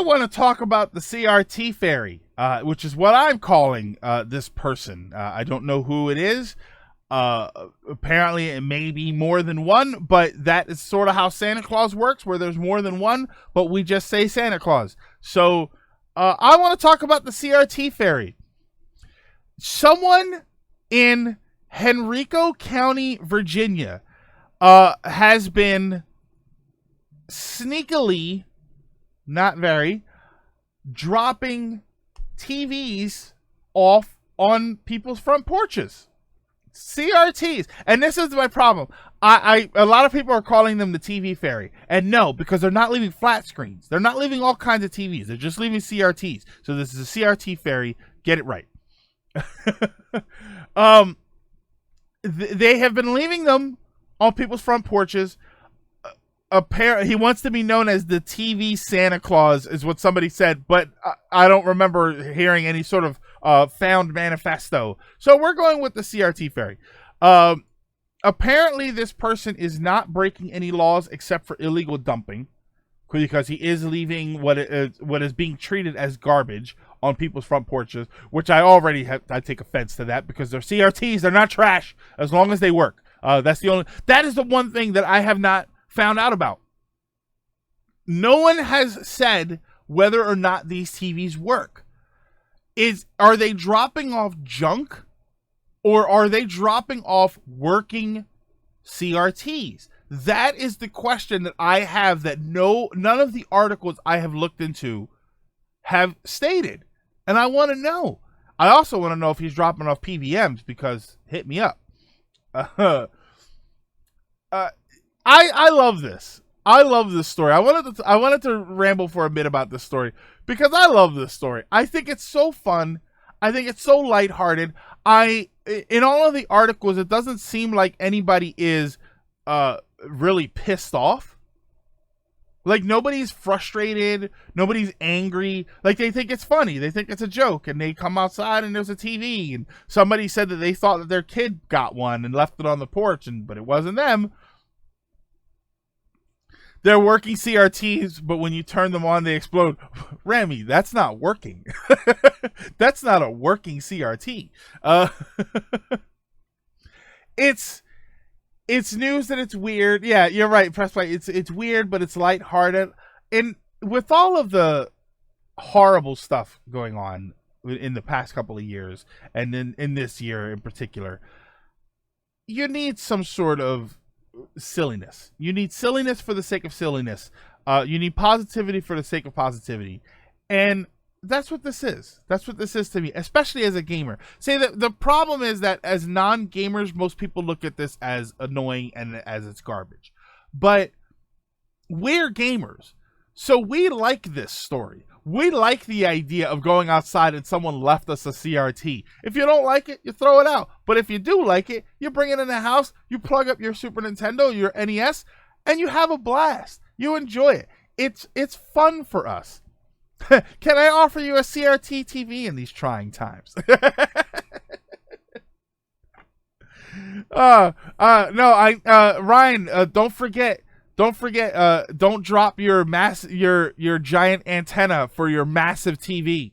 want to talk about the CRT fairy, which is what I'm calling this person. I don't know who it is. Apparently, it may be more than one, but that is sort of how Santa Claus works, where there's more than one, but we just say Santa Claus. So I want to talk about the CRT fairy. Someone in Henrico County, Virginia, has been sneakily, not very, dropping TVs off on people's front porches. CRTs. And this is my problem. A lot of people are calling them the TV fairy. And no, because they're not leaving flat screens. They're not leaving all kinds of TVs. They're just leaving CRTs. So this is a CRT fairy. Get it right. They have been leaving them on people's front porches. He wants to be known as the TV Santa Claus, is what somebody said, but I don't remember hearing any sort of found manifesto. So we're going with the CRT fairy. Apparently, this person is not breaking any laws except for illegal dumping, because he is leaving what is being treated as garbage on people's front porches, which I take offense to that, because they're CRTs, they're not trash as long as they work. That is the one thing that I have not found out about. No one has said whether or not these TVs work. Are they dropping off junk, or are they dropping off working CRTs? That is the question that I have, that none of the articles I have looked into have stated. And I want to know. I also want to know if he's dropping off PVMs, because hit me up. I love this. I love this story. I wanted to ramble for a bit about this story, because I love this story. I think it's so fun. I think it's so lighthearted. In all of the articles, it doesn't seem like anybody is really pissed off. Like, nobody's frustrated. Nobody's angry. Like, they think it's funny. They think it's a joke. And they come outside and there's a TV. And somebody said that they thought that their kid got one and left it on the porch, but it wasn't them. They're working CRTs, but when you turn them on, they explode. Remy, that's not working. That's not a working CRT. It's news that it's weird. Yeah, you're right, Press Play. It's weird, but it's lighthearted. And with all of the horrible stuff going on in the past couple of years, and in this year in particular, you need some sort of silliness. You need silliness for the sake of silliness. You need positivity for the sake of positivity. And that's what this is. That's what this is to me, especially as a gamer. Say that the problem is that as non-gamers, most people look at this as annoying and as it's garbage. But we're gamers, so we like this story. We like the idea of going outside and someone left us a CRT. If you don't like it, you throw it out. But if you do like it, you bring it in the house, you plug up your Super Nintendo, your NES, and you have a blast. You enjoy it. It's fun for us. Can I offer you a CRT TV in these trying times? Ryan, don't forget, don't drop your giant antenna for your massive TV.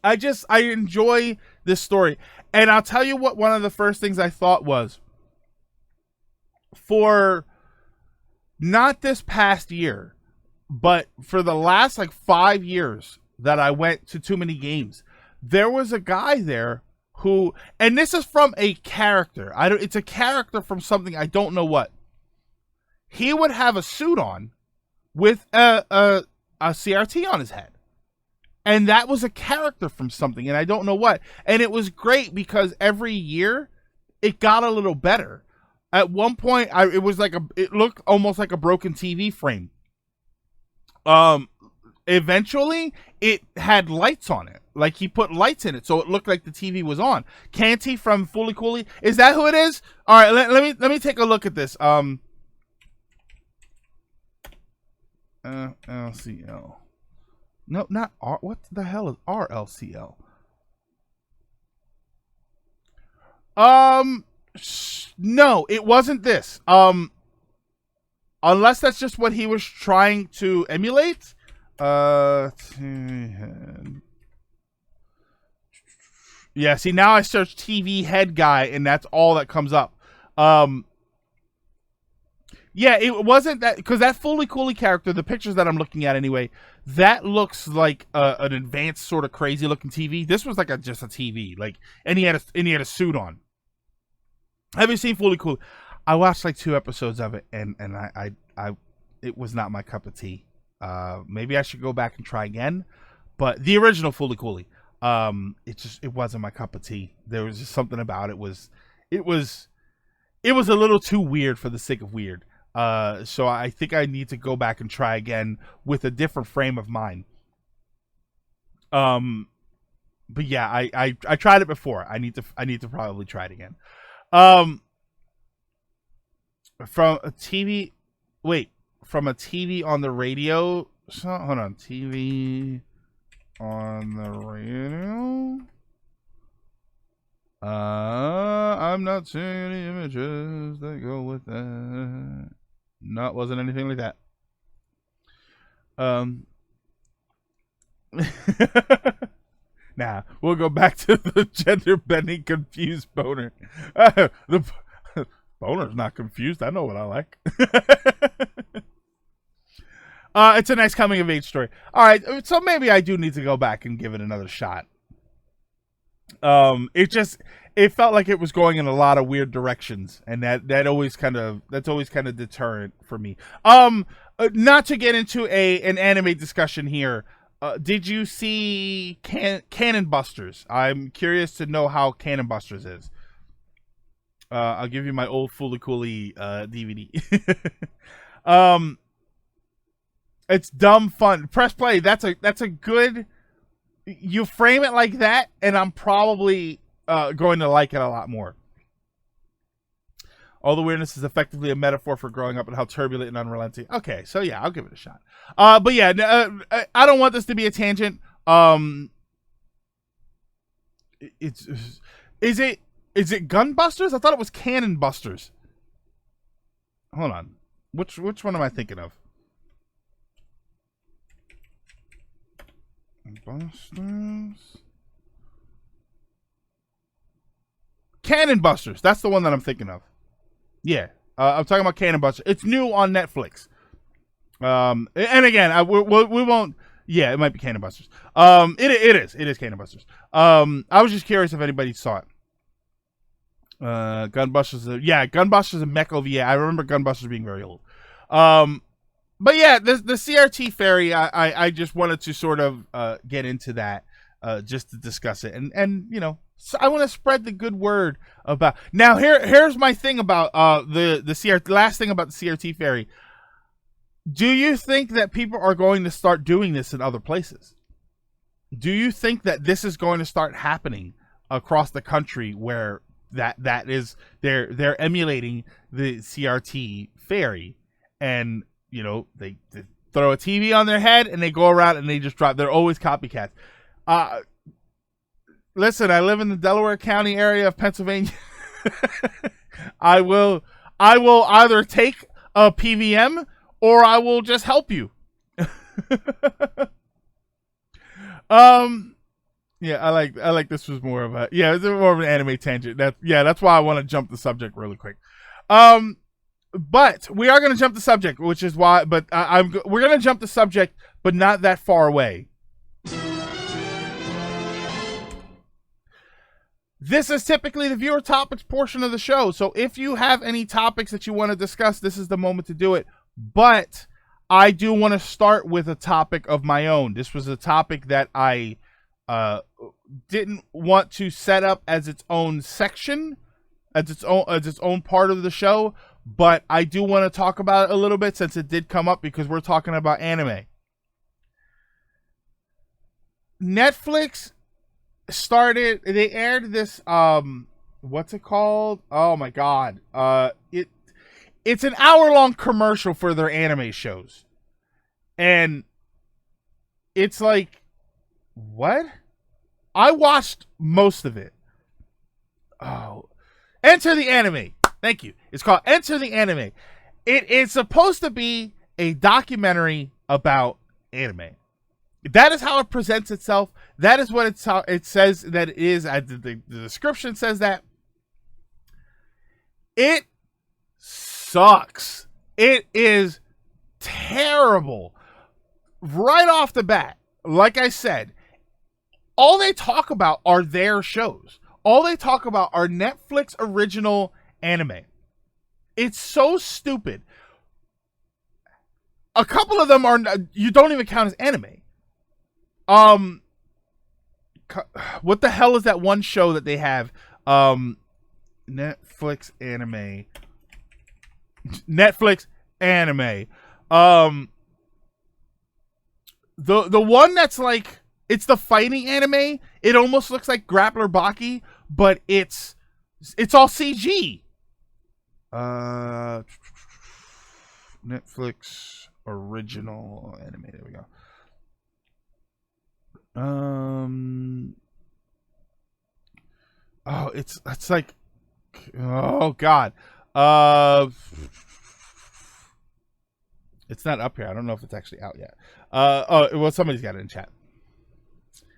I enjoy this story. And I'll tell you what, one of the first things I thought was, for not this past year, but for the last 5 years that I went to Too Many Games, there was a guy there who, and this is from a character. It's a character from something, I don't know what. He would have a suit on with a CRT on his head. And that was a character from something, and I don't know what. And it was great because every year it got a little better. At one point, it looked almost like a broken TV frame. Eventually, it had lights on it. Like, he put lights in it, so it looked like the TV was on. Canty from Fooly Cooly, is that who it is? All right, let me take a look at this. LCL. No, not R. What the hell is RLCL? No, it wasn't this. unless that's just what he was trying to emulate. Yeah, see, now I search TV head guy, and that's all that comes up. Yeah, it wasn't that, because that Fully Cooley character, the pictures that I'm looking at anyway, that looks like an advanced sort of crazy looking TV. This was like just a TV, like, and he had a suit on. Have you seen Fully Cooley? I watched like 2 episodes of it, and I it was not my cup of tea. Maybe I should go back and try again, but the original Fully Cooley, it wasn't my cup of tea. There was just something about it was a little too weird for the sake of weird. So I think I need to go back and try again with a different frame of mind. But yeah, I tried it before. I need to probably try it again. From a TV on the radio. So, hold on, TV on the radio. I'm not seeing any images that go with that. No, it wasn't anything like that. Nah, we'll go back to the gender bending confused boner. The boner's not confused. I know what I like. It's a nice coming of age story. All right, so maybe I do need to go back and give it another shot. It felt like it was going in a lot of weird directions, and that's always kind of deterrent for me. Not to get into an anime discussion here. Did you see Cannon Busters? I'm curious to know how Cannon Busters is. I'll give you my old Fully Cooley DVD. It's dumb fun. Press play. That's a good. You frame it like that, and I'm probably going to like it a lot more. All the weirdness is effectively a metaphor for growing up and how turbulent and unrelenting. Okay, so yeah, I'll give it a shot. But yeah, I don't want this to be a tangent. Is it Gun Busters? I thought it was Cannon Busters. Hold on, which one am I thinking of? Busters. Cannon Busters. That's the one that I'm thinking of. Yeah, I'm talking about Cannon Busters. It's new on Netflix. And again, we won't. Yeah, it might be Cannon Busters. It is Cannon Busters. I was just curious if anybody saw it. Gunbusters. Yeah, Gunbusters and Mech OVA. I remember Gunbusters being very old. But yeah, the CRT fairy, I just wanted to sort of get into that just to discuss it, and you know, so I want to spread the good word about. Now here's my thing about the CRT. Last thing about the CRT fairy. Do you think that people are going to start doing this in other places? Do you think that this is going to start happening across the country where that is they're emulating the CRT fairy, and you know, they throw a TV on their head and they go around and they just drop. They're always copycats. Listen, I live in the Delaware County area of Pennsylvania. I will either take a PVM or I will just help you. Yeah, I like this was more of it's more of an anime tangent. That's why I want to jump the subject really quick. But we are going to jump the subject, which is why. But we're going to jump the subject, but not that far away. This is typically the viewer topics portion of the show. So if you have any topics that you want to discuss, this is the moment to do it. But I do want to start with a topic of my own. This was a topic that I didn't want to set up as its own section, as its own part of the show. But I do want to talk about it a little bit since it did come up because we're talking about anime. Netflix they aired this, what's it called? Oh my God. It's an hour-long commercial for their anime shows. And it's like, what? I watched most of it. Oh. Enter the Anime. Thank you. It's called Enter the Anime. It is supposed to be a documentary about anime. That is how it presents itself. That is what it says that it is. The description says that. It sucks. It is terrible. Right off the bat, like I said, all they talk about are their shows. All they talk about are Netflix original anime. It's so stupid. A couple of them are, you don't even count as anime. What the hell is that one show that they have? Netflix anime. The one that's like, it's the fighting anime. It almost looks like Grappler Baki, but it's all CG. Netflix original anime. There we go. Oh, it's like, oh god. It's not up here. I don't know if it's actually out yet. Oh, well, somebody's got it in chat.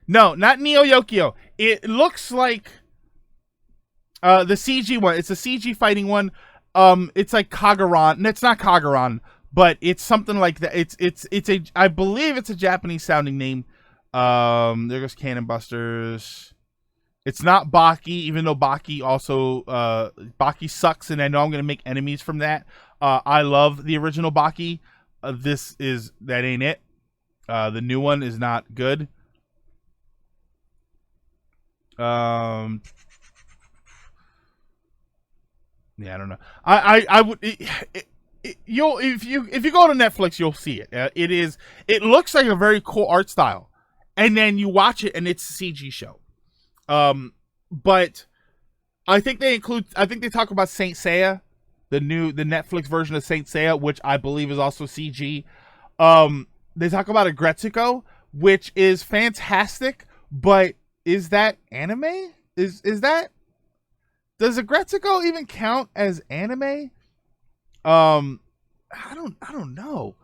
No, not Neo Yokio. It looks like the CG one. It's a CG fighting one. It's like Kagaran. It's not Kagaran, but it's something like that. It's a, I believe it's a Japanese sounding name. There goes Cannon Busters. It's not Baki, even though Baki also Baki sucks, and I know I'm gonna make enemies from that. I love the original Baki. That ain't it. The new one is not good. Yeah, I don't know. I would. You'll if you go to Netflix, you'll see it. It looks like a very cool art style, and then you watch it, and it's a CG show. But I think they talk about Saint Seiya, the Netflix version of Saint Seiya, which I believe is also CG. They talk about Agretsuko, which is fantastic, but is that anime? Does Agretsuko even count as anime? I don't know.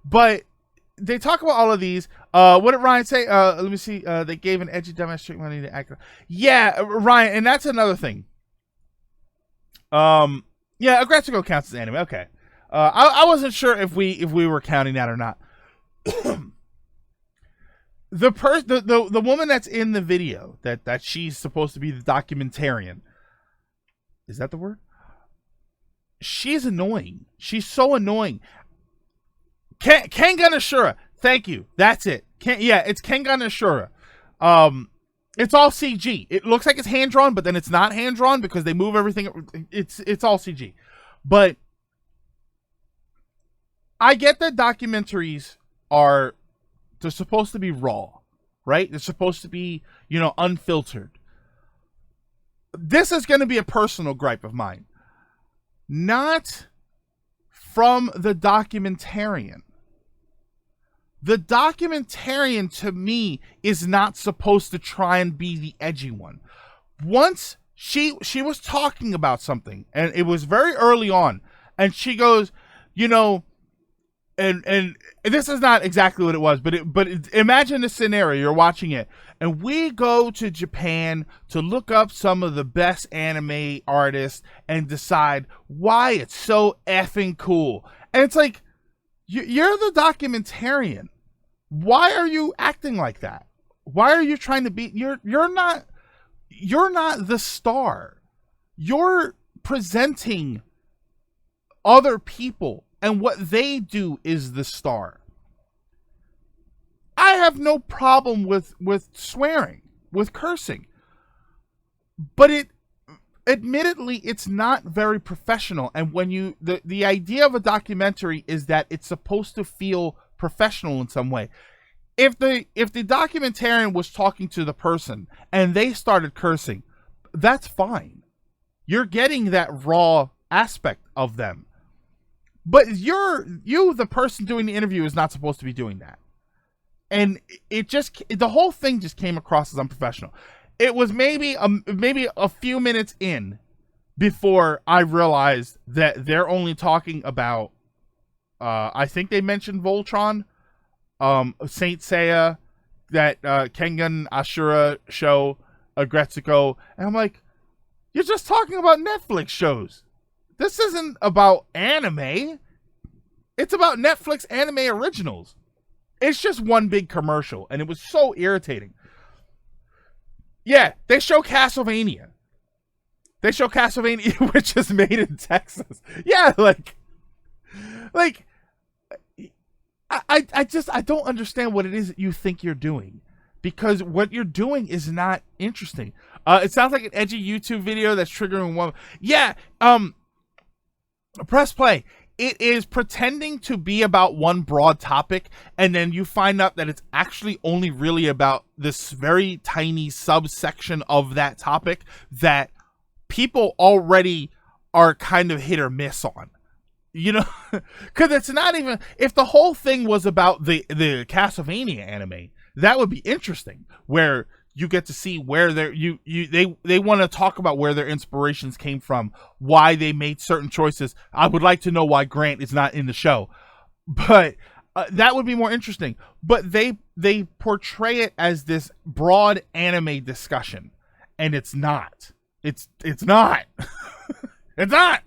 But they talk about all of these. What did Ryan say? Let me see. They gave an edgy dumbass trick money to act. Yeah, Ryan, and that's another thing. Yeah, Agretsuko counts as anime. Okay. I wasn't sure if we were counting that or not. The woman that's in the video that she's supposed to be the documentarian. Is that the word? She's annoying. She's so annoying. Kengan Ashura. Thank you. That's it. It's Kengan Ashura. It's all CG. It looks like it's hand drawn, but then it's not hand drawn because they move everything. It's all CG. But I get that documentaries they're supposed to be raw, right? They're supposed to be, unfiltered. This is going to be a personal gripe of mine. Not from the documentarian. The documentarian, to me, is not supposed to try and be the edgy one. Once she was talking about something, and it was very early on, and she goes, and this is not exactly what it was, but imagine the scenario. You're watching it, and we go to Japan to look up some of the best anime artists and decide why it's so effing cool. And it's like, you're the documentarian. Why are you acting like that? Why are you trying to be? You're not the star. You're presenting other people, and what they do is the star. I have no problem with swearing, with cursing, but admittedly, it's not very professional. And when the idea of a documentary is that it's supposed to feel professional in some way. If the documentarian was talking to the person and they started cursing, that's fine. You're getting that raw aspect of them. But the person doing the interview is not supposed to be doing that. And the whole thing just came across as unprofessional. It was maybe a few minutes in before I realized that they're only talking about, I think they mentioned Voltron, Saint Seiya, that Kengan Ashura show, Agretsuko, and I'm like, you're just talking about Netflix shows. This isn't about anime. It's about Netflix anime originals. It's just one big commercial, and it was so irritating. Yeah, they show Castlevania. Which is made in Texas. Yeah, like I don't understand what it is that you think you're doing, because what you're doing is not interesting. It sounds like an edgy YouTube video that's triggering one. Yeah, press play. It is pretending to be about one broad topic, and then you find out that it's actually only really about this very tiny subsection of that topic that people already are kind of hit or miss on. You know, because it's not even, if the whole thing was about the Castlevania anime, that would be interesting, where you get to see where they want to talk about where their inspirations came from, why they made certain choices. I would like to know why Grant is not in the show, but that would be more interesting. But they portray it as this broad anime discussion, and it's not. It's not. It's not.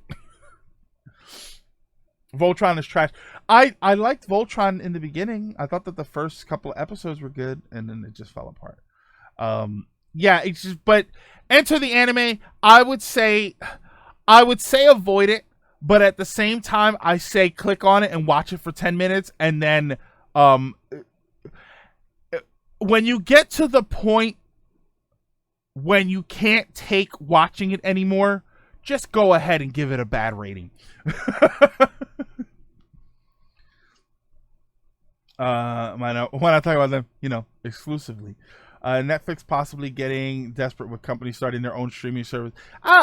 Voltron is trash. I liked Voltron in the beginning. I thought that the first couple of episodes were good, and then it just fell apart. Yeah, it's just, but Enter the Anime, I would say avoid it, but at the same time, I say click on it and watch it for 10 minutes, and then when you get to the point when you can't take watching it anymore, just go ahead and give it a bad rating. When I talk about them, exclusively. Netflix possibly getting desperate with companies starting their own streaming service.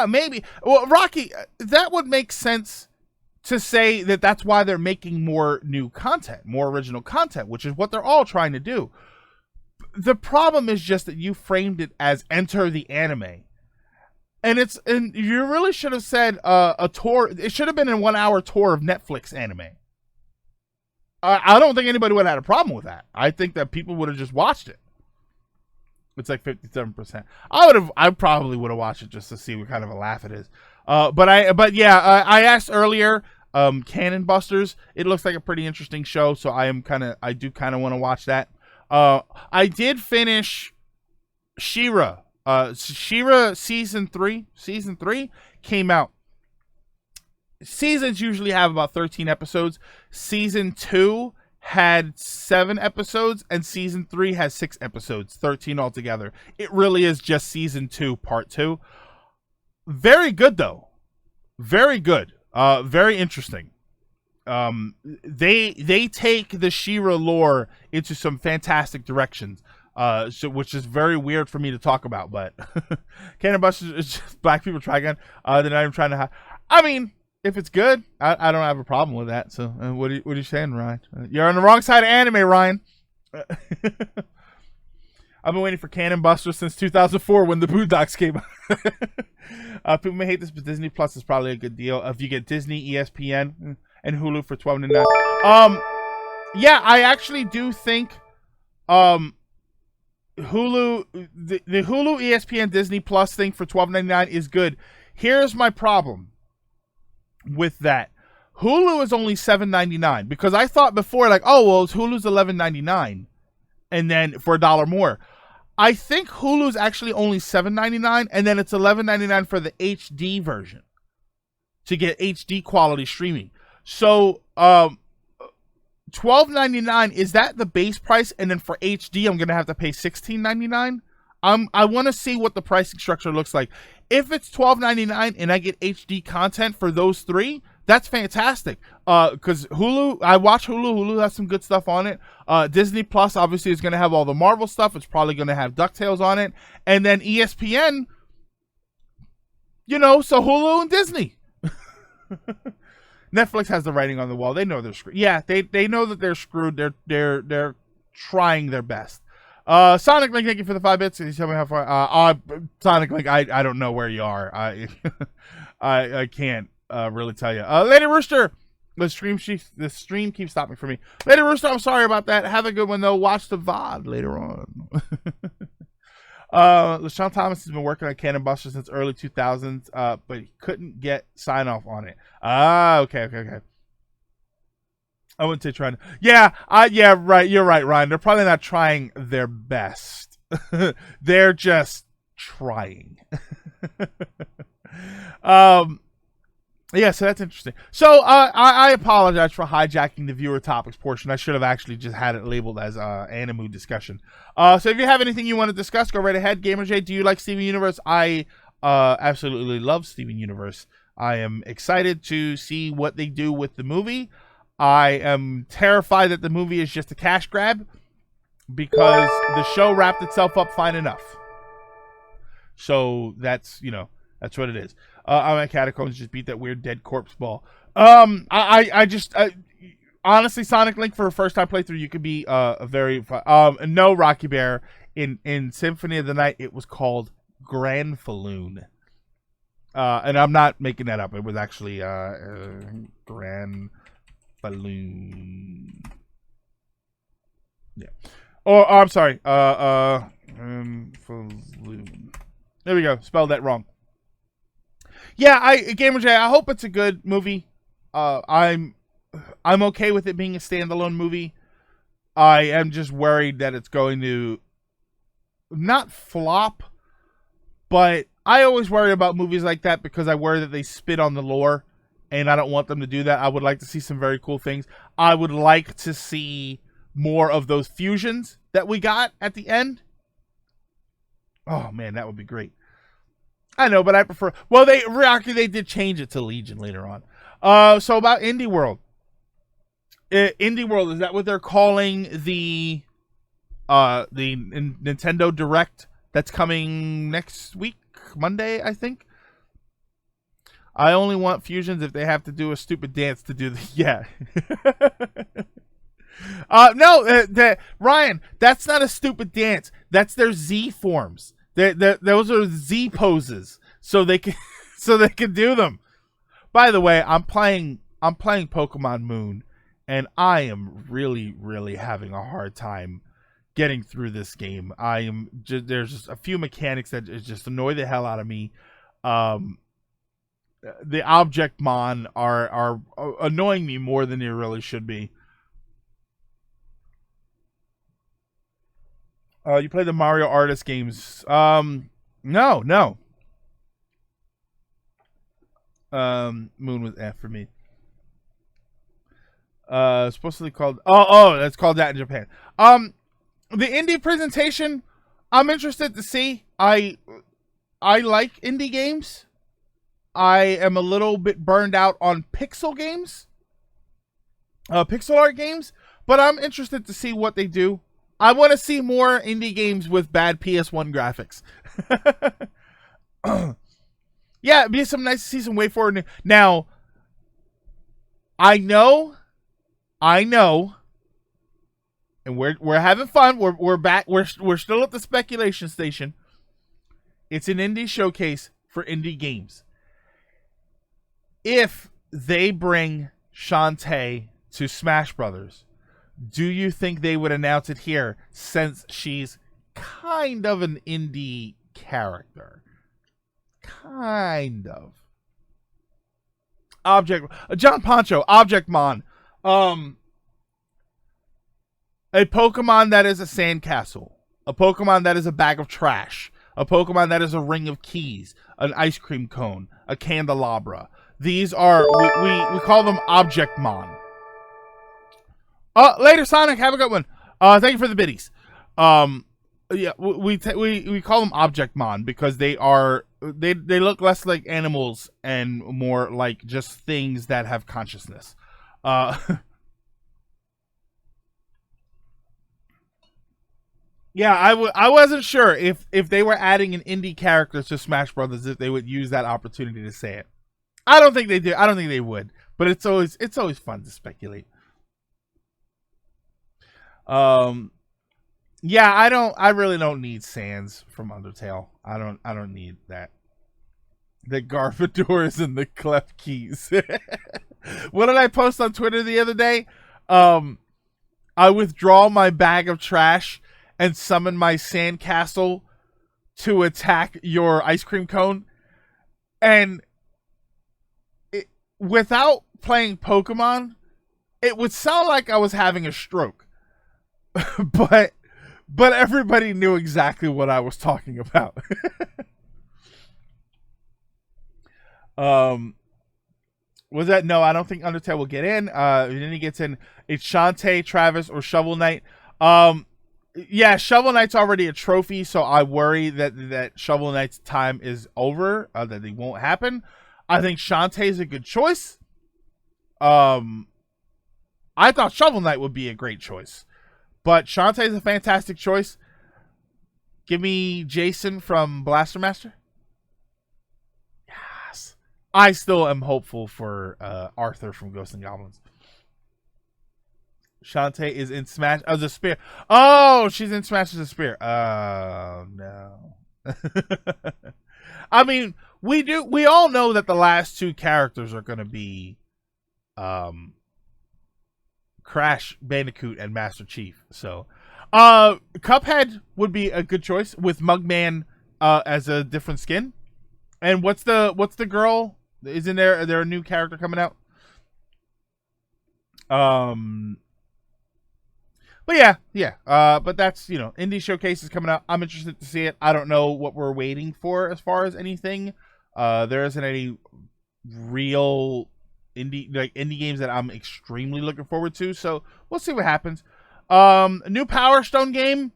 Maybe. Well, Rocky, that would make sense to say that that's why they're making more new content, more original content, which is what they're all trying to do. The problem is just that you framed it as Enter the Anime. And you really should have said a tour. It should have been a 1 hour tour of Netflix anime. I don't think anybody would have had a problem with that. I think that people would have just watched it. It's like 57%. I probably would have watched it just to see what kind of a laugh it is. I asked earlier, Cannon Busters. It looks like a pretty interesting show, so I do kind of want to watch that. I did finish She-Ra. She-Ra season 3 came out. Seasons usually have about 13 episodes. Season 2 had 7 episodes, and season 3 has 6 episodes, 13 altogether. It really is just season 2, part 2. Very good, though. Very good. Very interesting. They take the She-Ra lore into some fantastic directions. Which is very weird for me to talk about, but Cannon Busters is just black people try again. They're not even trying to I mean, if it's good, I don't have a problem with that. So what are you saying, Ryan? You're on the wrong side of anime, Ryan. I've been waiting for Cannon Busters since 2004 when the Boondocks came out. People may hate this, but Disney Plus is probably a good deal. If you get Disney, ESPN, and Hulu for $12.99. Yeah, I actually do think Hulu, the Hulu, ESPN, Disney Plus thing for $12.99 is good. Here's my problem with that. Hulu is only $7.99 because I thought before, like, oh well, Hulu's $11.99, and then for $1 more. I think Hulu's actually only $7.99, and then it's $11.99 for the HD version to get HD quality streaming. So, $12.99, is that the base price? And then for HD, I'm gonna have to pay $16.99. I want to see what the pricing structure looks like. If it's $12.99 and I get HD content for those 3, that's fantastic. Because Hulu, I watch Hulu. Hulu has some good stuff on it. Disney Plus obviously is gonna have all the Marvel stuff. It's probably gonna have DuckTales on it, and then ESPN. So Hulu and Disney. Netflix has the writing on the wall. They know they're screwed. Yeah, they know that they're screwed. They're trying their best. Sonic Link, thank you for the 5 bits. Can you tell me how far? Sonic Link, I don't know where you are. I can't really tell you. Lady Rooster, the stream keeps stopping for me. Lady Rooster, I'm sorry about that. Have a good one though. Watch the VOD later on. LaShawn Thomas has been working on Cannon Buster since early 2000s, but he couldn't get sign off on it. Okay. I wouldn't say trying. Yeah, right. You're right, Ryan. They're probably not trying their best. They're just trying. Yeah, so that's interesting. So I apologize for hijacking the viewer topics portion. I should have actually just had it labeled as Animu discussion. So if you have anything you want to discuss, go right ahead. GamerJ, do you like Steven Universe? I absolutely love Steven Universe. I am excited to see what they do with the movie. I am terrified that the movie is just a cash grab because the show wrapped itself up fine enough. So that's what it is. I'm at Catacombs, just beat that weird dead corpse ball. I just honestly, Sonic Link for a first time playthrough, you could be a very no, Rocky Bear, in Symphony of the Night it was called Grand Falloon. And I'm not making that up. It was actually Grand Falloon. Yeah. I'm sorry. Falloon. There we go. Spelled that wrong. Yeah, Gamer J, I hope it's a good movie. I'm okay with it being a standalone movie. I am just worried that it's going to not flop, but I always worry about movies like that because I worry that they spit on the lore, and I don't want them to do that. I would like to see some very cool things. I would like to see more of those fusions that we got at the end. Oh man, that would be great. I know, but I prefer. Well, they did change it to Legion later on. So about Indie World. Indie World, is that what they're calling the Nintendo Direct that's coming next week, Monday, I think? I only want fusions if they have to do a stupid dance to do the yeah. No, Ryan, that's not a stupid dance. That's their Z forms. Those are Z poses, so they can do them. By the way, I'm playing Pokemon Moon, and I am really, really having a hard time getting through this game. There's just a few mechanics that just annoy the hell out of me. The Object Mon are annoying me more than they really should be. You play the Mario Artist games? No. Moon was F for me. Supposed to be called. Oh, that's called that in Japan. The indie presentation, I'm interested to see. I like indie games. I am a little bit burned out on pixel games, pixel art games, but I'm interested to see what they do. I want to see more indie games with bad PS1 graphics. Yeah, it'd be nice to see some way forward. Now, I know, and we're having fun. We're back. We're still at the speculation station. It's an indie showcase for indie games. If they bring Shantae to Smash Brothers, do you think they would announce it here since she's kind of an indie character? Kind of. John Poncho, Object Mon. A Pokemon that is a sandcastle. A Pokemon that is a bag of trash. A Pokemon that is a ring of keys. An ice cream cone. A candelabra. These are, we call them Object Mon. Later, Sonic, have a good one. Thank you for the biddies. Yeah, we call them Object Mon because they look less like animals and more like just things that have consciousness. Yeah, I wasn't sure if they were adding an indie character to Smash Brothers, if they would use that opportunity to say it. I don't think they do. I don't think they would. But it's always fun to speculate. Yeah, I don't. I really don't need Sans from Undertale. I don't. I don't need that. The Garbadors and the Clef Keys. What did I post on Twitter the other day? Um, I withdraw my bag of trash and summon my sandcastle to attack your ice cream cone. And without playing Pokemon, it would sound like I was having a stroke. but everybody knew exactly what I was talking about. Was that no? I don't think Undertale will get in. Then he gets in. It's Shantae, Travis, or Shovel Knight. Yeah, Shovel Knight's already a trophy, so I worry that Shovel Knight's time is over. That it won't happen. I think Shantae is a good choice. I thought Shovel Knight would be a great choice, but Shantae is a fantastic choice. Give me Jason from Blaster Master. Yes, I still am hopeful for Arthur from Ghosts and Goblins. Shantae is in Smash as a spear. Oh, she's in Smash as a spear. Oh no. I mean, we all know that the last two characters are going to be Crash Bandicoot and Master Chief. So, Cuphead would be a good choice with Mugman as a different skin. And what's the girl? Isn't there a new character coming out? But yeah. But that's, indie showcase is coming out. I'm interested to see it. I don't know what we're waiting for as far as anything. There isn't any real indie games that I'm extremely looking forward to. So we'll see what happens. A new Power Stone game.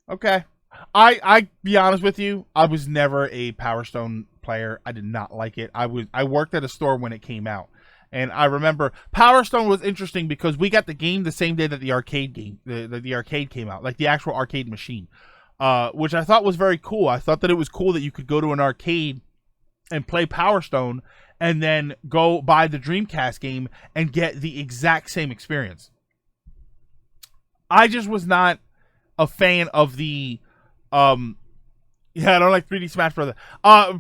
Okay. I be honest with you, I was never a Power Stone player. I did not like it. I worked at a store when it came out. And I remember Power Stone was interesting because we got the game the same day that the arcade game, the arcade came out, like the actual arcade machine, which I thought was very cool. I thought that it was cool that you could go to an arcade and play Power Stone and then go buy the Dreamcast game and get the exact same experience. I just was not a fan of the, I don't like 3D Smash Bros.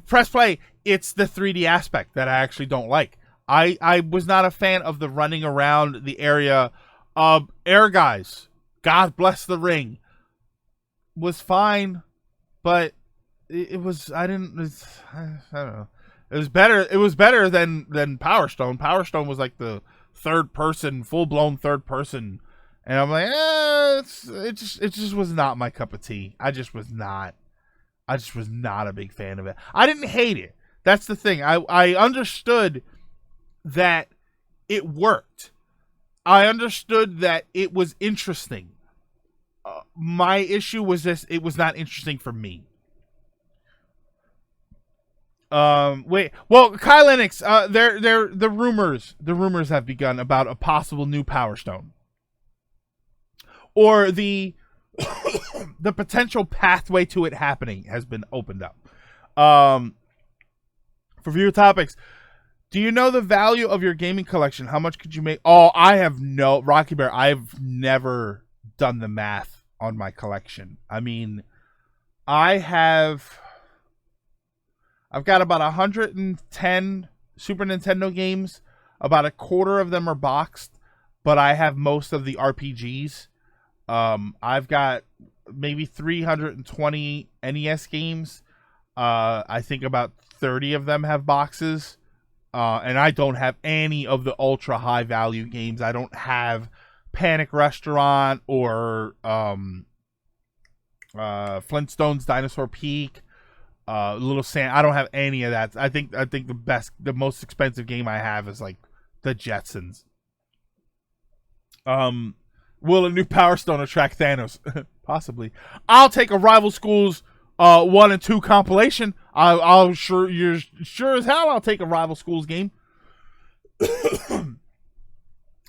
Press play. It's the 3D aspect that I actually don't like. I was not a fan of the running around the area. Air Guys, God Bless the Ring, was fine, but it was, I don't know. It was better. It was better than Power Stone. Power Stone was like the third person, full blown third person, and I'm like, it just was not my cup of tea. I just was not a big fan of it. I didn't hate it. That's the thing. I understood that it worked. I understood that it was interesting. My issue was this: it was not interesting for me. Wait. Well, Kyle Lennox, the rumors have begun about a possible new Power Stone, or the the potential pathway to it happening has been opened up. For viewer topics. Do you know the value of your gaming collection? How much could you make? Oh, Rocky Bear, I've never done the math on my collection. I mean, I've got about 110 Super Nintendo games. About a quarter of them are boxed, but I have most of the RPGs. I've got maybe 320 NES games. I think about 30 of them have boxes. And I don't have any of the ultra high value games. I don't have Panic Restaurant or Flintstones Dinosaur Peak, Little Sand. I don't have any of that. I think the most expensive game I have is like the Jetsons. Will a new Power Stone attract Thanos? Possibly. I'll take a Rival Schools 1 and 2 compilation. I'll sure as hell I'll take a Rival Schools game. I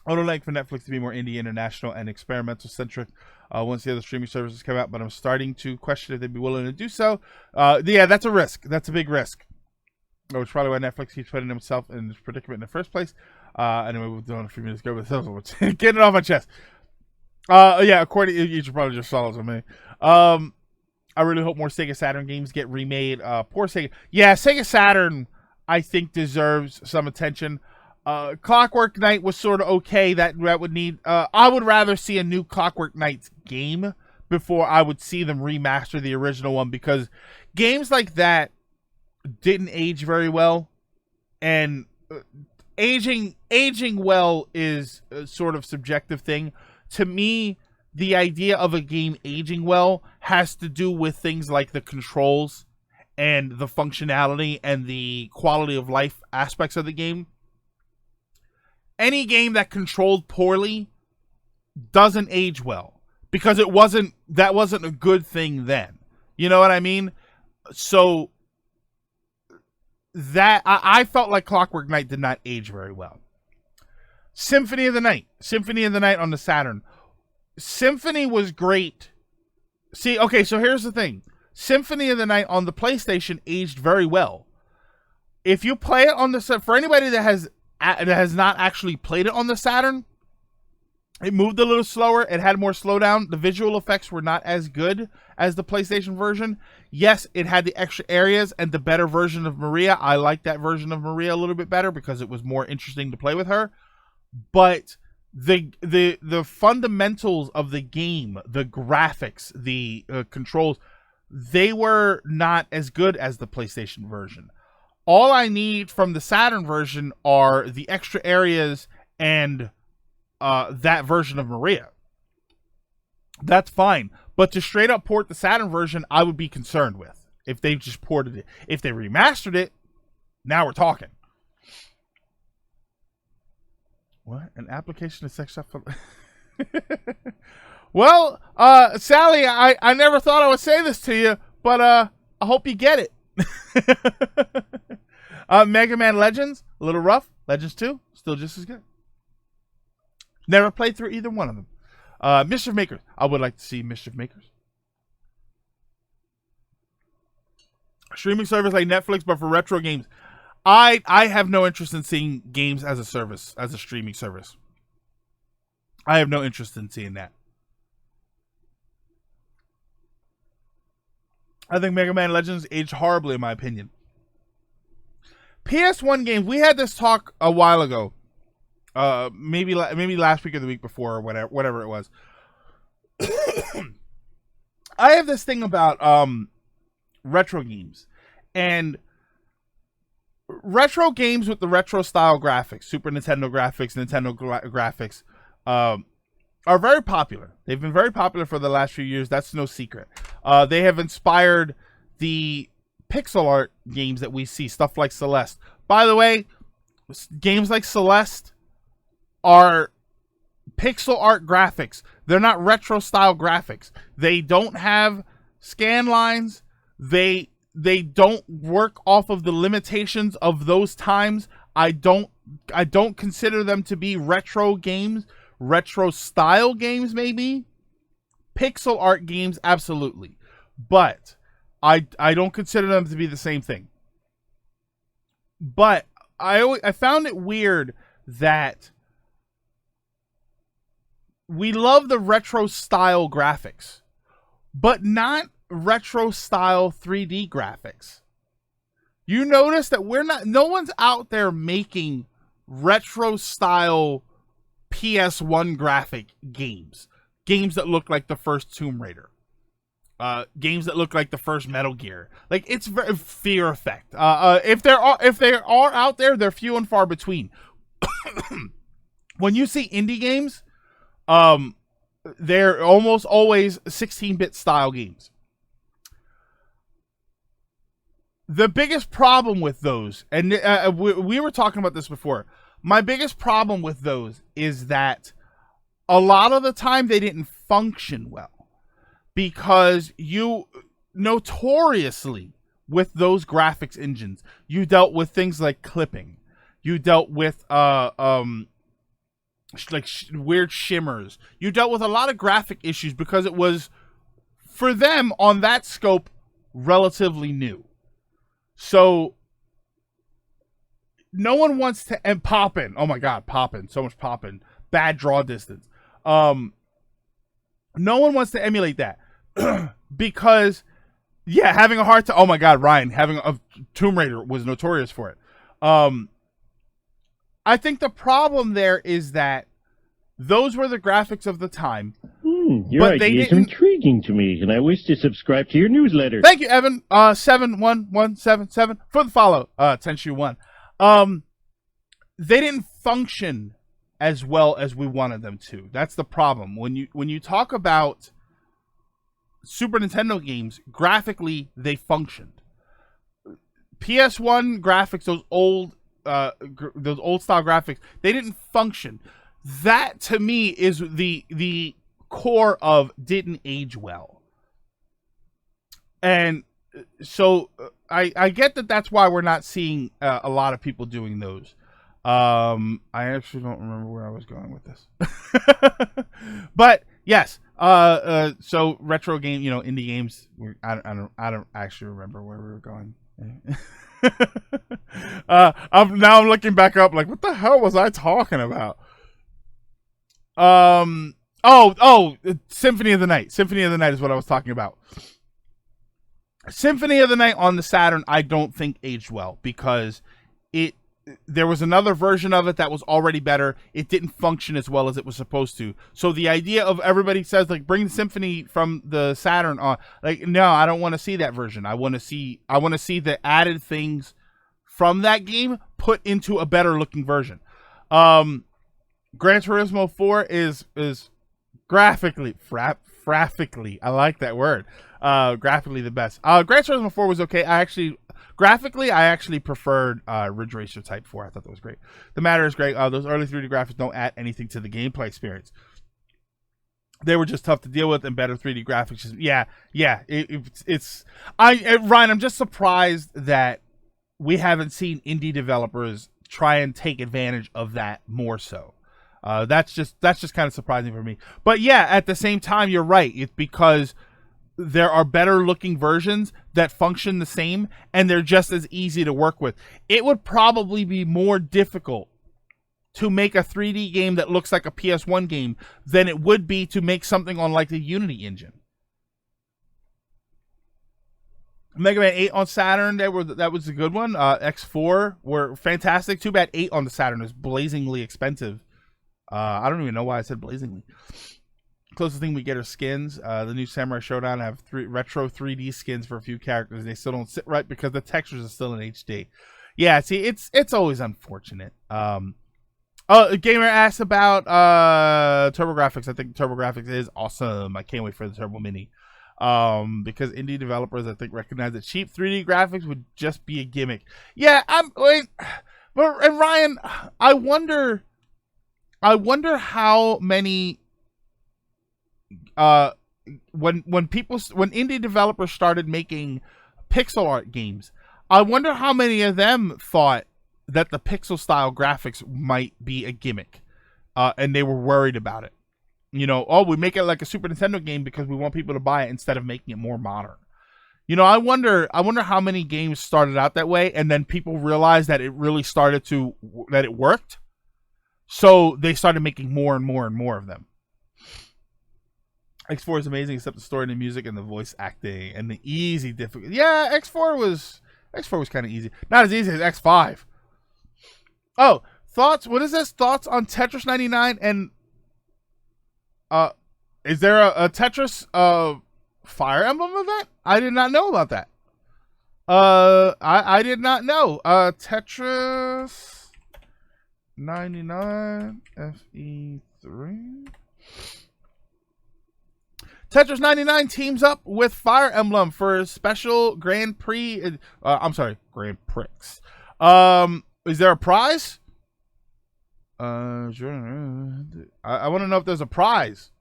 would like for Netflix to be more indie, international, and experimental centric once the other streaming services come out, but I'm starting to question if they'd be willing to do so. Yeah, that's a risk. That's a big risk. Which is probably why Netflix keeps putting himself in this predicament in the first place. Anyway, we'll do it in a few minutes ago, but getting it off my chest. Yeah, according you should probably just follow to me. Um, I really hope more Sega Saturn games get remade. Poor Sega. Yeah, Sega Saturn, I think, deserves some attention. Clockwork Knight was sort of okay. That would need. I would rather see a new Clockwork Knights game before I would see them remaster the original one, because games like that didn't age very well, and aging well is a sort of subjective thing. To me, the idea of a game aging well has to do with things like the controls and the functionality and the quality of life aspects of the game. Any game that controlled poorly doesn't age well, because that wasn't a good thing then. You know what I mean? So that I felt like Clockwork Knight did not age very well. Symphony of the Night on the Saturn. Symphony was great. See, okay, so here's the thing. Symphony of the Night on the PlayStation aged very well. If you play it on the for anybody that has not actually played it on the Saturn, it moved a little slower. It had more slowdown. The visual effects were not as good as the PlayStation version. Yes, it had the extra areas and the better version of Maria. I like that version of Maria a little bit better because it was more interesting to play with her. But the fundamentals of the game, the graphics, the controls, they were not as good as the PlayStation version. All I need from the Saturn version are the extra areas and that version of Maria. That's fine. But to straight up port the Saturn version, I would be concerned with if they just ported it. If they remastered it, now we're talking. What? An application of sex shop for... Well, Sally, I never thought I would say this to you, but I hope you get it. Mega Man Legends, a little rough. Legends 2, still just as good. Never played through either one of them. Mischief Makers. I would like to see Mischief Makers. Streaming service like Netflix, but for retro games. I have no interest in seeing games as a service, as a streaming service. I have no interest in seeing that. I think Mega Man Legends aged horribly, in my opinion. PS1 games. We had this talk a while ago. Maybe last week or the week before, or whatever it was. I have this thing about retro games, and retro games with the retro style graphics, Super Nintendo graphics, Nintendo graphics, are very popular. They've been very popular for the last few years. That's no secret. They have inspired the pixel art games that we see, stuff like Celeste. By the way, games like Celeste are pixel art graphics. They're not retro style graphics. They don't have scan lines. They don't work off of the limitations of those times. I don't consider them to be retro games. Retro style games, maybe. Pixel art games, absolutely. But I don't consider them to be the same thing. But I found it weird that we love the retro style graphics, but not retro style 3D graphics. You notice that no one's out there making retro style PS1 graphic games that look like the first Tomb Raider, games that look like the first Metal Gear. Like, it's very Fear Effect. If they are out there, they're few and far between. When you see indie games, they're almost always 16-bit style games. The biggest problem with those, and we were talking about this before, my biggest problem with those is that a lot of the time they didn't function well, because you notoriously, with those graphics engines, you dealt with things like clipping. You dealt with weird shimmers. You dealt with a lot of graphic issues because it was, for them, on that scope, relatively new. So no one wants to, and poppin'. Oh my god, poppin'. So much poppin'. Bad draw distance. No one wants to emulate that because, yeah, having a hard time. Oh my God, Ryan, having a Tomb Raider was notorious for it. I think the problem there is that those were the graphics of the time. Your idea is intriguing to me, and I wish to subscribe to your newsletter. Thank you, Evan. 71177 for the follow. Tenshu 1. They didn't function as well as we wanted them to. That's the problem. When you talk about Super Nintendo games, graphically they functioned. PS1 graphics, those old style graphics, they didn't function. That to me is the core of didn't age well. And so I get that that's why we're not seeing a lot of people doing those. I actually don't remember where I was going with this. But yes, so retro game, indie games, I don't actually remember where we were going. I'm looking back up like, what the hell was I talking about? Symphony of the Night. Symphony of the Night is what I was talking about. Symphony of the Night on the Saturn, I don't think aged well because there was another version of it that was already better. It didn't function as well as it was supposed to. So the idea of everybody says like bring the Symphony from the Saturn on, like, no, I don't want to see that version. I want to see the added things from that game put into a better looking version. Gran Turismo 4 is graphically, I like that word. Graphically the best. Gran Turismo 4 was okay. Graphically, I actually preferred Ridge Racer Type 4. I thought that was great. The Matter is great. Those early 3D graphics don't add anything to the gameplay experience. They were just tough to deal with, and better 3D graphics. Ryan, I'm just surprised that we haven't seen indie developers try and take advantage of that more so. That's just kind of surprising for me. But yeah, at the same time, you're right. It's because there are better looking versions that function the same, and they're just as easy to work with. It would probably be more difficult to make a 3D game that looks like a PS1 game than it would be to make something on like the Unity engine. Mega Man 8 on Saturn, that was a good one. X4 were fantastic. Too bad 8 on the Saturn is blazingly expensive. I don't even know why I said blazingly. Closest thing we get are skins. The new Samurai Showdown have retro 3D skins for a few characters. They still don't sit right because the textures are still in HD. Yeah, see, it's always unfortunate. A gamer asked about TurboGrafx. I think TurboGrafx is awesome. I can't wait for the Turbo Mini. Because indie developers, I think, recognize that cheap 3D graphics would just be a gimmick. Yeah, and Ryan, I wonder how many when indie developers started making pixel art games, I wonder how many of them thought that the pixel style graphics might be a gimmick, and they were worried about it. We make it like a Super Nintendo game because we want people to buy it instead of making it more modern. I wonder how many games started out that way, and then people realized that it really that it worked. So they started making more and more and more of them. X4 is amazing, except the story and the music and the voice acting and the easy difficulty. Yeah, X4 was kind of easy. Not as easy as X5. Oh, thoughts? What is this? Thoughts on Tetris 99 and is there a Tetris Fire Emblem event? I did not know about that. I did not know. Tetris 99 FE3. Tetris 99 teams up with Fire Emblem for a special Grand Prix. Grand Prix. Is there a prize? I want to know if there's a prize.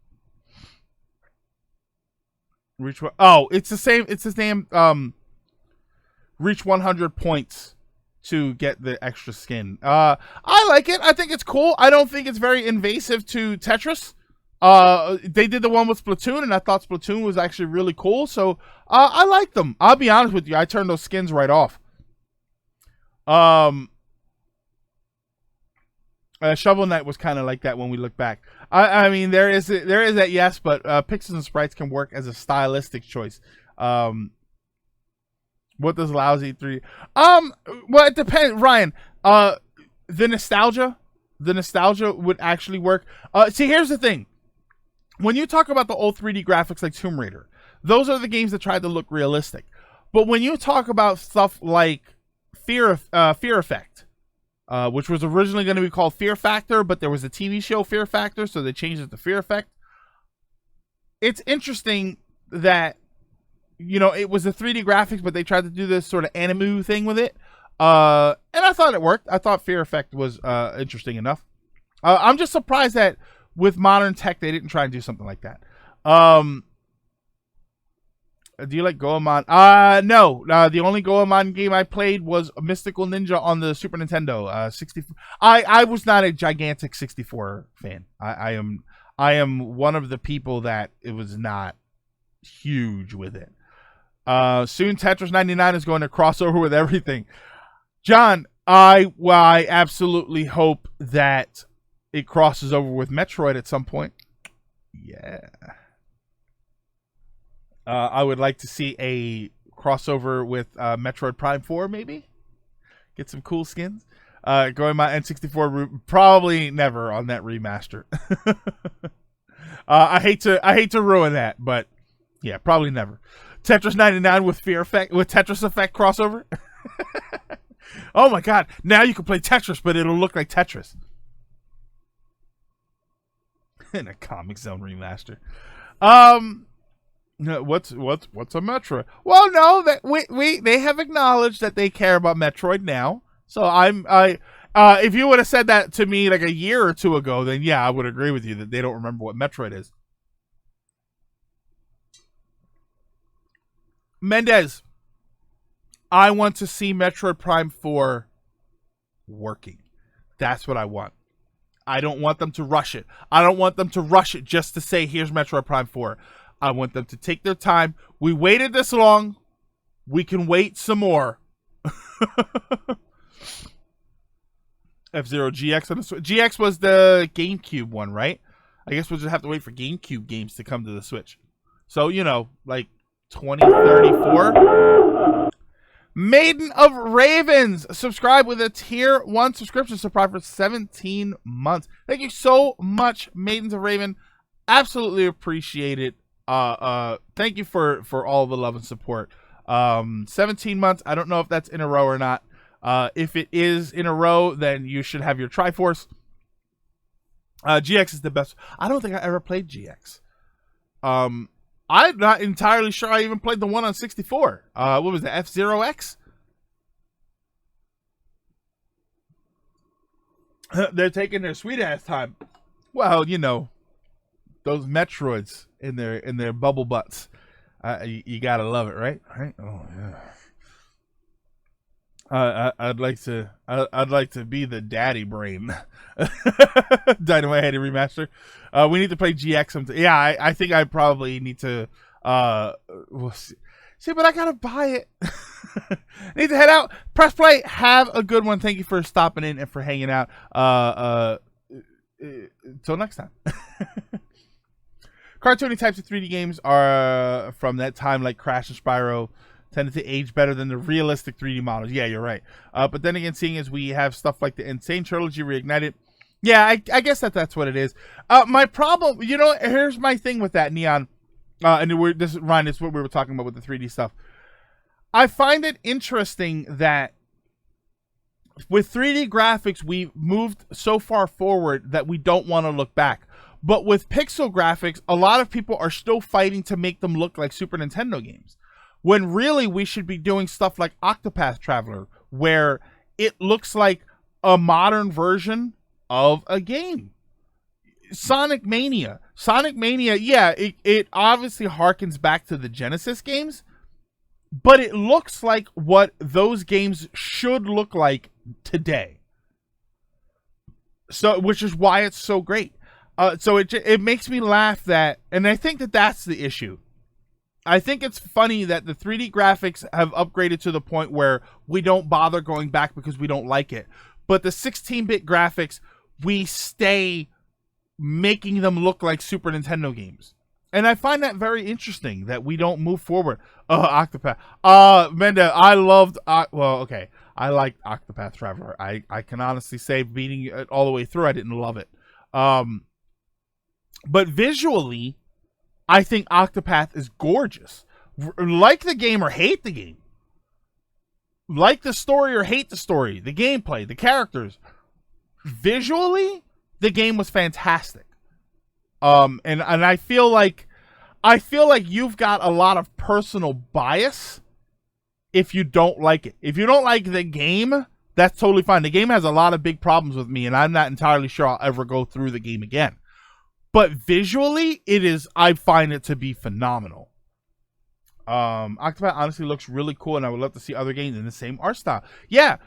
Reach what? Oh, it's the same. It's the same. Reach 100 points to get the extra skin. I like it. I think it's cool. I don't think it's very invasive to Tetris. They did the one with Splatoon, and I thought Splatoon was actually really cool. So I like them. I'll be honest with you. I turned those skins right off. Shovel Knight was kind of like that when we look back. I mean, there is that, yes, but pixels and sprites can work as a stylistic choice. What does lousy 3D? Well, it depends, Ryan. The nostalgia would actually work. See, here's the thing. When you talk about the old 3D graphics like Tomb Raider, those are the games that tried to look realistic. But when you talk about stuff like Fear Effect, which was originally going to be called Fear Factor, but there was a TV show Fear Factor, so they changed it to Fear Effect. It's interesting that, you know, it was the 3D graphics, but they tried to do this sort of anime thing with it. And I thought it worked. I thought Fear Effect was interesting enough. I'm just surprised that with modern tech, they didn't try and do something like that. Do you like Goemon? No. The only Goemon game I played was Mystical Ninja on the Super Nintendo. 64. I was not a gigantic 64 fan. I am one of the people that it was not huge with it. Soon Tetris 99 is going to cross over with everything. John, I absolutely hope that it crosses over with Metroid at some point. Yeah. I would like to see a crossover with Metroid Prime 4, maybe. Get some cool skins. Going my N64 probably never on that remaster. I hate to ruin that, but yeah, probably never. Tetris 99 with Tetris Effect crossover. Oh my god! Now you can play Tetris, but it'll look like Tetris. In a Comic Zone remaster. What's a Metroid? Well, no, that they have acknowledged that they care about Metroid now. So if you would have said that to me like a year or two ago, then yeah, I would agree with you that they don't remember what Metroid is. Mendez, I want to see Metroid Prime 4 working. That's what I want. I don't want them to rush it. I don't want them to rush it just to say, here's Metroid Prime 4. I want them to take their time. We waited this long. We can wait some more. F-Zero GX on the Switch. GX was the GameCube one, right? I guess we'll just have to wait for GameCube games to come to the Switch. So, you know, like 2034. Maiden of Ravens, subscribe with a tier 1 subscription. Subscribe for 17 months. Thank you so much, Maidens of Raven. Absolutely appreciate it. Thank you for all the love and support. 17 months. I don't know if that's in a row or not. If it is in a row, then you should have your Triforce. GX is the best. I don't think I ever played GX. I'm not entirely sure I even played the one on 64. What was the F-Zero X? They're taking their sweet ass time. Well, you know, those Metroids in their bubble butts. You gotta love it, right? Right? Oh yeah. I'd like to be the daddy brain. Dynamite Heady remaster. We need to play GX sometime. Yeah, I think I probably need to. We'll see. But I gotta buy it. Need to head out. Press play. Have a good one. Thank you for stopping in and for hanging out. Until next time. Cartoony types of 3D games are from that time, like Crash and Spyro, tended to age better than the realistic 3D models. Yeah, you're right. But then again, seeing as we have stuff like the Insane Trilogy Reignited, yeah, I guess that's what it is. My problem, you know, here's my thing with that, Neon. And Ryan, is what we were talking about with the 3D stuff. I find it interesting that with 3D graphics, we've moved so far forward that we don't want to look back. But with pixel graphics, a lot of people are still fighting to make them look like Super Nintendo games. When really we should be doing stuff like Octopath Traveler, where it looks like a modern version of a game. Sonic Mania, yeah, it obviously harkens back to the Genesis games, but it looks like what those games should look like today. So, which is why it's so great. So it makes me laugh that, and I think that's the issue. I think it's funny that the 3D graphics have upgraded to the point where we don't bother going back because we don't like it. But the 16-bit graphics, we stay making them look like Super Nintendo games. And I find that very interesting that we don't move forward. Octopath. Menda, I loved, okay. I liked Octopath Traveler. I can honestly say beating it all the way through, I didn't love it. But visually, I think Octopath is gorgeous. Like the game or hate the game. Like the story or hate the story. The gameplay, the characters. Visually, the game was fantastic. And I feel like you've got a lot of personal bias if you don't like it. If you don't like the game, that's totally fine. The game has a lot of big problems with me, and I'm not entirely sure I'll ever go through the game again. But visually, I find it to be phenomenal. Octopath honestly looks really cool, and I would love to see other games in the same art style. Yeah.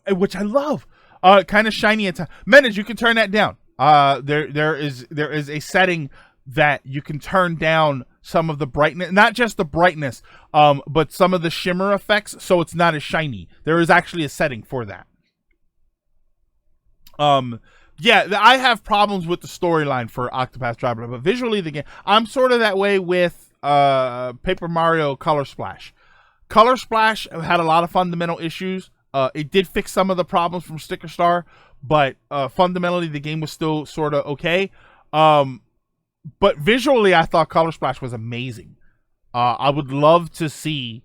Which I love. Kind of shiny at times. Menace, you can turn that down. There is a setting that you can turn down some of the brightness, not just the brightness, but some of the shimmer effects, so it's not as shiny. There is actually a setting for that. Yeah, I have problems with the storyline for Octopath Traveler, but visually the game, I'm sort of that way with Paper Mario Color Splash. Color Splash had a lot of fundamental issues. It did fix some of the problems from Sticker Star, but fundamentally the game was still sort of okay. But visually, I thought Color Splash was amazing. I would love to see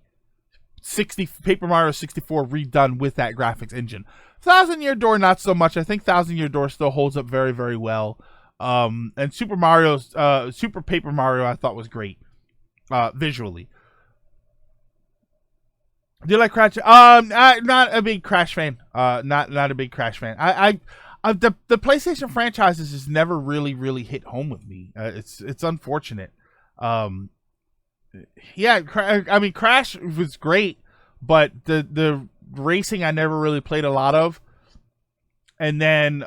Paper Mario 64 redone with that graphics engine. Thousand Year Door, not so much. I think Thousand Year Door still holds up very, very well. And Super Paper Mario, I thought was great visually. Do you like Crash? Not a big Crash fan. Not a big Crash fan. The PlayStation franchises has never really hit home with me. It's unfortunate. Yeah, I mean Crash was great, but the racing I never really played a lot of, and then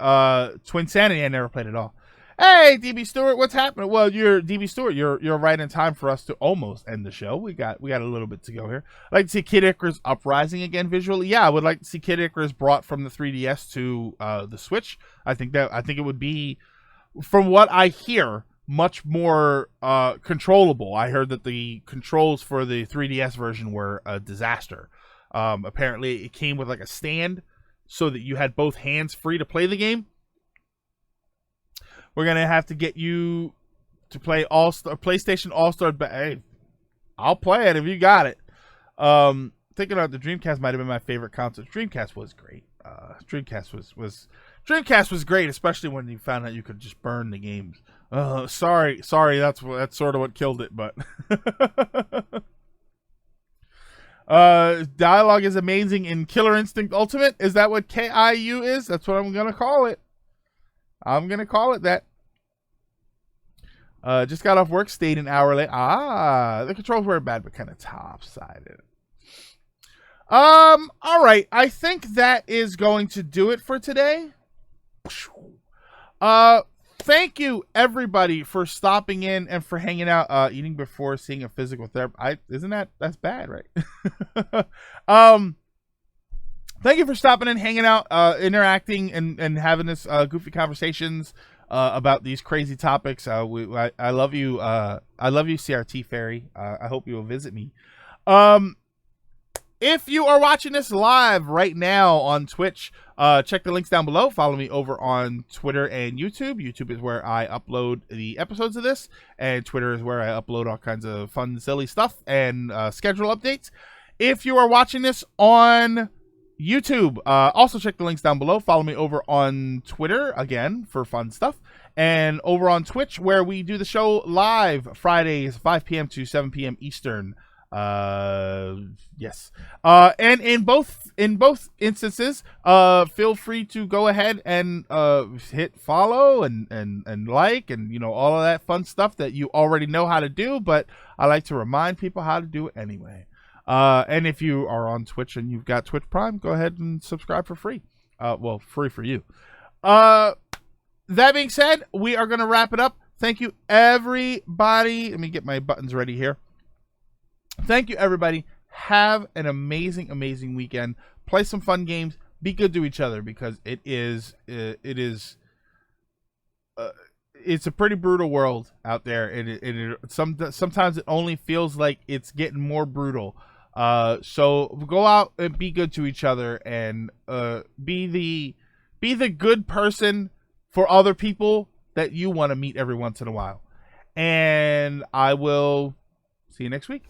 Twin Sanity I never played at all. Hey, DB Stewart, what's happening? Well, you're DB Stewart. You're right in time for us to almost end the show. We got a little bit to go here. I'd like to see Kid Icarus Uprising again visually. Yeah, I would like to see Kid Icarus brought from the 3DS to the Switch. I think it would be, from what I hear, much more controllable. I heard that the controls for the 3DS version were a disaster. Apparently, it came with like a stand so that you had both hands free to play the game. We're going to have to get you to play PlayStation All-Star. Hey, I'll play it if you got it. Thinking about the Dreamcast might have been my favorite console. Dreamcast was great. Dreamcast was great, especially when you found out you could just burn the games. Sorry, that's sort of what killed it, but dialogue is amazing in Killer Instinct Ultimate. Is that what KIU is? That's what I'm going to call it. I'm going to call it that. Just got off work, stayed an hour late. The controls weren't bad, but kind of top-sided. All right. I think that is going to do it for today. Thank you, everybody, for stopping in and for hanging out, eating before seeing a physical therapist. That's bad, right? Thank you for stopping in, hanging out, interacting, and having this goofy conversations about these crazy topics. I love you. I love you, CRT Fairy. I hope you will visit me. If you are watching this live right now on Twitch, check the links down below. Follow me over on Twitter and YouTube. YouTube is where I upload the episodes of this, and Twitter is where I upload all kinds of fun, silly stuff and schedule updates. If you are watching this on YouTube, also check the links down below. Follow me over on Twitter again for fun stuff, and over on Twitch where we do the show live Fridays 5 p.m. to 7 p.m. Eastern. Yes. And in both instances, feel free to go ahead and hit follow and like and all of that fun stuff that you already know how to do, but I like to remind people how to do it anyway. And if you are on Twitch and you've got Twitch Prime, go ahead and subscribe for free. Well, free for you. That being said, we are going to wrap it up. Thank you, everybody. Let me get my buttons ready here. Thank you, everybody. Have an amazing, amazing weekend. Play some fun games. be good to each other, because it's a pretty brutal world out there, and sometimes it only feels like it's getting more brutal. So go out and be good to each other, and be the good person for other people that you want to meet every once in a while. And I will see you next week.